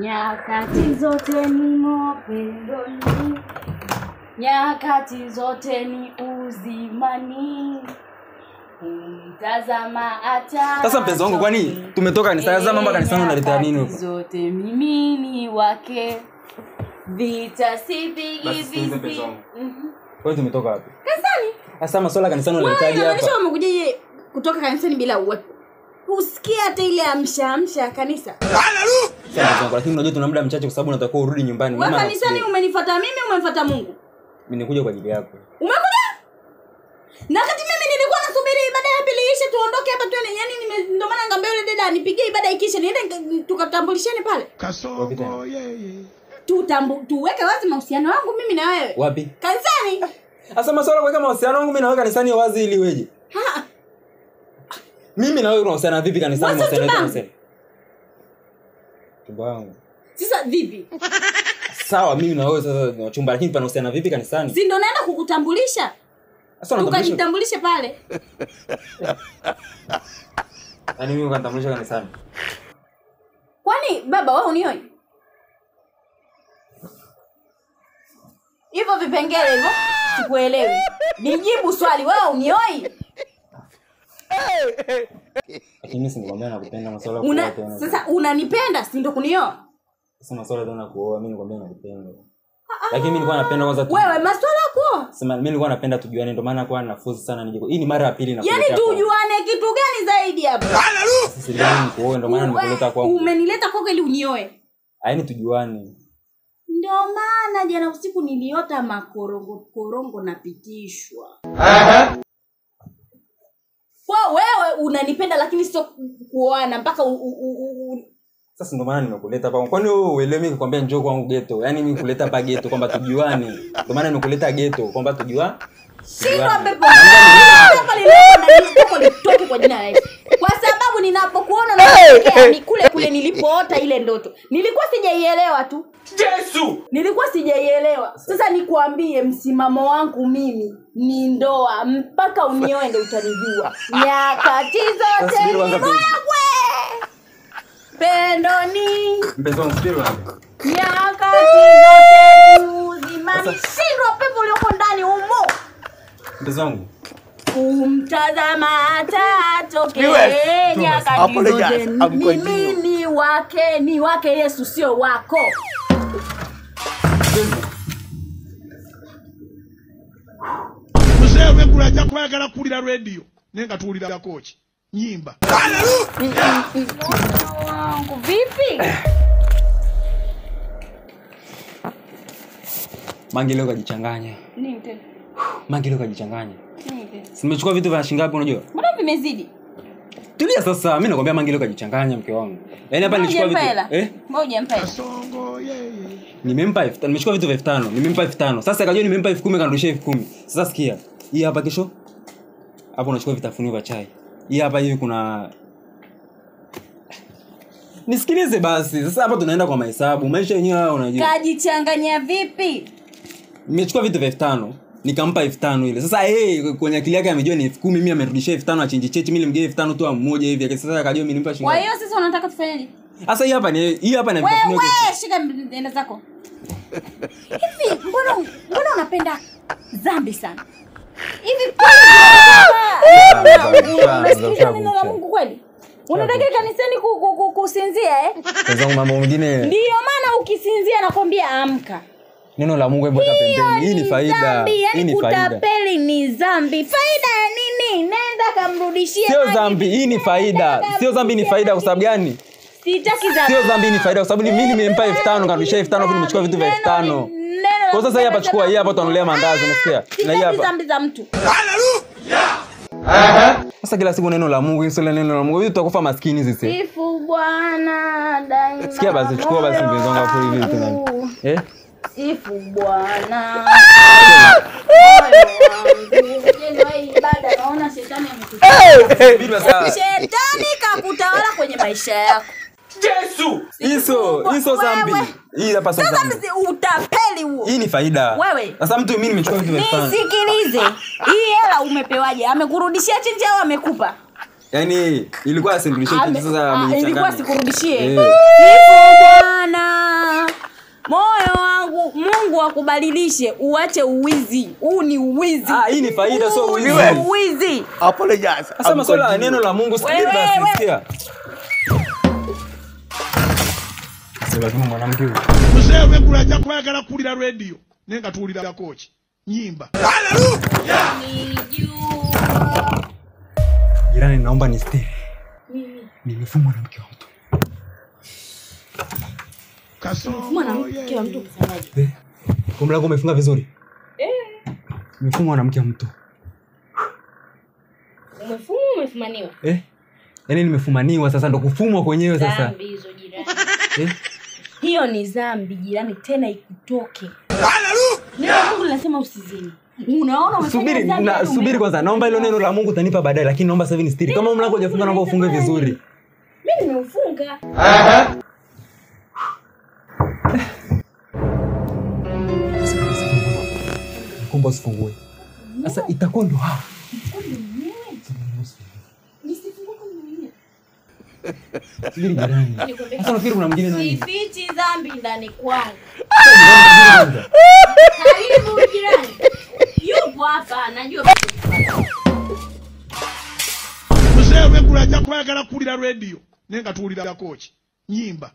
Nyakati zote ni mapendoni, nyakati zote ni uzimani. Tazama hata sasa mpenzi wangu, kwani tumetoka ni saa mambo kanisani unaletea nini huko? Zote mimi ni wake. Vita sipigi vipi? Kwa tumetoka wapi? Kanisani. Sasa masuala kanisani unaletaje hapa? Wewe umekuja kutoka kanisani bila uwepo. Usikia hata ile amsha kanisa. Haleluya. Lakini unajua tuna muda mchache kwa sababu unatakiwa urudi nyumbani. Wewe kanisani umenifuata mimi, umemfuata Mungu? Mimi nikuja kwa ajili yako. Umekuja? Na kati mimi nilikuwa nasubiri ibada ya pili ishe tuondoke hapa tu, yani ndio maana ngambia yule dada anipigie ibada ikisha niende tukatambulishane pale. Kasongo yeye. Tuweke wazi mahusiano wangu mimi na wewe. Wapi? Kanisani. Sasa masuala kuweka mahusiano wangu mimi na wewe kanisani wazi ili weje? Mimi na wewe tunahusiana vipi kanisani? Mahusiano chumba wangu. Sasa vipi? Sawa, mimi na wewe sasa ni chumba, lakini panahusiana vipi kanisani? Si ndio naenda kukutambulisha? Sasa unajitambulisha pale. Yaani mimi ukanitambulisha kanisani. Kwani baba wewe unioi? Hivyo vipengele hivyo sikuelewi. Nijibu swali, wewe unioi? Mimi si nikwambia nakupenda masuala kwa watu. Sasa unanipenda si ndio kunioa? Sasa masuala tena kuoa, mimi nikwambia nakupenda. Lakini mimi nilikuwa napenda kwanza wewe masuala kuoa? Sema mimi nilikuwa napenda tujuane, ndio maana kwa nafuzi sana nije. Hii ni mara ya pili nakuleta. Yaani tujuane kitu gani zaidi hapa? Haleluya. Sisi ndio kuoa, ndio maana nimekuleta kwangu. Umenileta kwako ili unioe. Yaani tujuane. Ndio maana jana usiku niliota makorongo napitishwa. Kwa wewe unanipenda lakini sio kuoana mpaka Sasa ndio maana nimekuleta hapa. Kwani wewe uelewi mimi nikwambia njoo kwangu ghetto? Yaani mimi kuleta hapa ghetto kwamba tujuane. Ndio maana nimekuleta ghetto kwamba tujuane. Sina pepo. Hapa nilipo nitoke kwa jina la Yesu. Kwa sababu ninapokuona natokea ni kule nilipoota ile ndoto. Nilikuwa sijaielewa tu. Yesu. Nilikuwa sijaielewa. Sasa nikwambie msimamo wangu mimi ni ndoa mpaka unioe ndio utanijua. Nyakati zote ni wewe. Pendoni. Mpenzi wangu sio wapi? Nyakati zote uzimani. Shindwa pepo ulioko ndani humo. Mpenzi wangu. Umtazama atatoke nyakati zote. Mimi ni wake Yesu sio wako. Muzewe kulaja kwagala kulira radio nenga tuulira kochi nyimba. Haleluya. Wangu vipi? Mangileo kajichanganya. Nini tena? Mangileo kajichanganya. Nini tena? Simechukua vitu vya shilingi ngapi unajua? Mbona vimezidi? Tulia sasa, mimi nakwambia Mangileo kajichanganya mke wangu. Yaani hapa nilichukua vitu. Moja mpela. Kasongo yeye. Nimempa 5000, nimechukua vitu vya 5000, nimempa 5000. Sasa akajua nimempa 10000 kanirudishia 10000. Sasa sikia. Hii hapa kesho. Hapo unachukua vitafunio vya chai. Hii hapa hivi kuna nisikilize basi. Sasa hapa tunaenda kwa mahesabu. Maisha yenyewe unajua. Kajichanganya vipi? Nimechukua vitu vya 5000. Nikampa 5000 ile. Sasa kwenye akili yake amejua ni 10000, mimi amerudishia 5000 achinji chechi, mimi nilimgea 5000 tu mmoja hivi. Sasa akajua mimi nimpa shilingi. Kwa hiyo sasa unataka tufanyaje? Sasa hii hapa na vitafunio. Wewe shika enda zako. Hivi mbona unapenda dhambi sana? Hivi unasikia neno la Mungu kweli? Unataka kanisani kusinzia Kwa mambo mengine. Ndio maana ukisinzia nakwambia amka. Neno la Mungu hebu pembeni. Hii ni faida. Hii ni faida. Kutapeli ni dhambi. Faida ya nini? Nenda kamrudishie. Sio dhambi, hii ni faida. Sio dhambi, ni faida kwa sababu gani? Sitaki dhambi. Sio dhambi, ni faida kwa sababu mimi nimempa 5000 kanirudishia 5000 hapo nimechukua vitu vya 5000. Kwa sasa hii hapa chukua, hii hapa tunanulia mandazi unasikia? Na hii hapa dhambi za mtu. Haleluya. Sasa kila siku neno la Mungu, hii sio neno la Mungu. Hivi tutakufa maskini sisi. Sifu Bwana daima. Sikia basi, chukua basi mpenzi wangu hapo hivi tena. Sifu Bwana. Ibada naona shetani amekutawala. Shetani kakutawala kwenye maisha yako. Yesu. Hizo dhambi. Hii hapa sasa. Sasa utapeli huo. Hii ni faida. Wewe. Sasa mtu mimi nimechukua vitu vya 5000. Nisikilize. Hii hela umepewaje? Amekurudishia chenji au amekupa? Yaani ilikuwa asinirudishie kitu sasa amenichanganya. Ilikuwa sikurudishie. Eh. Hivyo bwana. Moyo wangu Mungu akubadilishe uache uwizi. Huu ni uwizi. Hii ni faida so uwizi. Uwizi. Apologize. Sasa masuala ya neno la Mungu sikiliza basi sikia. Sasa kama mwanamke huyu. Mzee wekula cha kwagala kulira radio nenga tuulira kochi nyimba. Haleluya. Jirani naomba nistiri. Nimefumwa na mke wa mtu. Umefumwa na mke wa mtu kufanyaje? Kwa mlango umefunga vizuri? Nimefumwa na mke wa mtu. Umefumaniwa? Yaani nimefumaniwa sasa ndo kufumwa kwenyewe sasa. Dhambi hizo jirani. Hiyo ni dhambi jirani tena ikutoke. Haleluya. Mungu anasema usizini. Unaona umefanya dhambi. Subiri kwanza. Naomba hilo neno la Mungu utanipa baadaye lakini naomba sasa hivi nistiri. Kama mlango hujafunga naomba ufunge vizuri. Mimi nimeufunga. Kumbe usifungue. Sasa itakuwa ndo hao. Subiri jirani. Sasa nafikiri kuna mwingine nani? Sifichi dhambi ndani kwangu. Karibu jirani. Yupo hapa najua. Mzee wekula cha kwagala kulira radio nenga tuulira kochi nyimba.